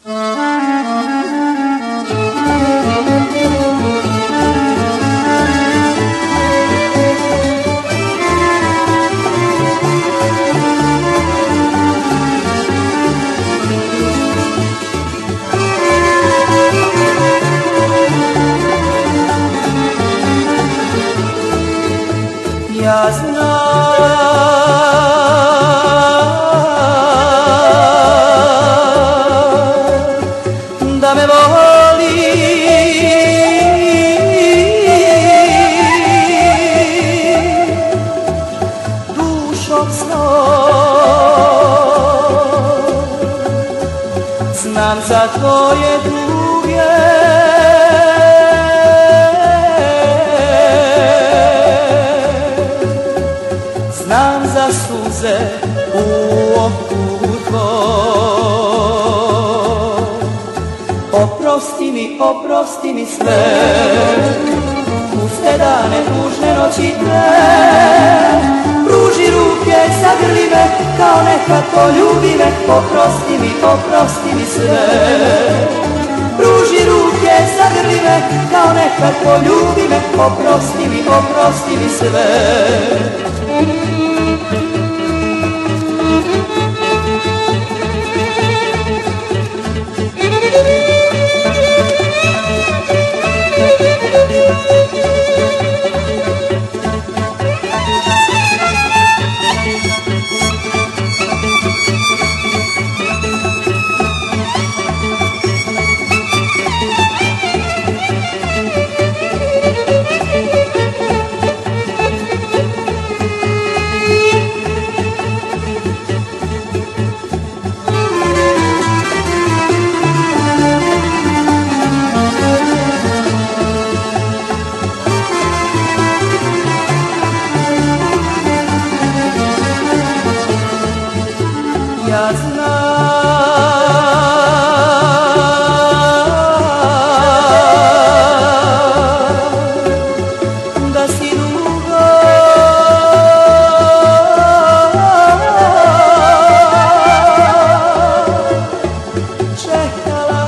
Ja znam da me voli, dušom svojom, znam za tvoje duge znam za suze u oku tvoj. Oprosti mi sve, puste dane, tužne noći te. Pruži ruke, zagrli me, kao nekad poljubi me. Oprosti mi sve. Pruži ruke, zagrli me, kao nekad poljubi me. Oprosti mi sve. Ja znam da si dugo čekala,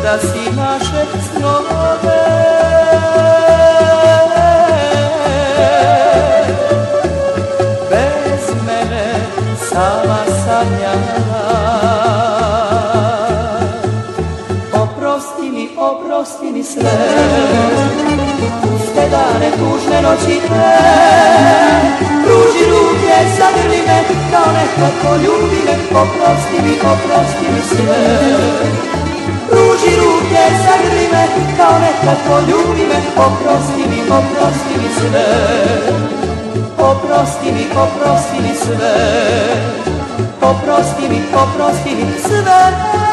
da si naše snove sama sanjala. Oprosti mi sve, puste dane, tužne noći te. Pruži ruke, zagrli me, kao nekad poljubi me. Oprosti mi sve. Pruži ruke, zagrli me, kao nekad poljubi me. Oprosti mi sve. Oprosti mi sve. Oprosti mi sve.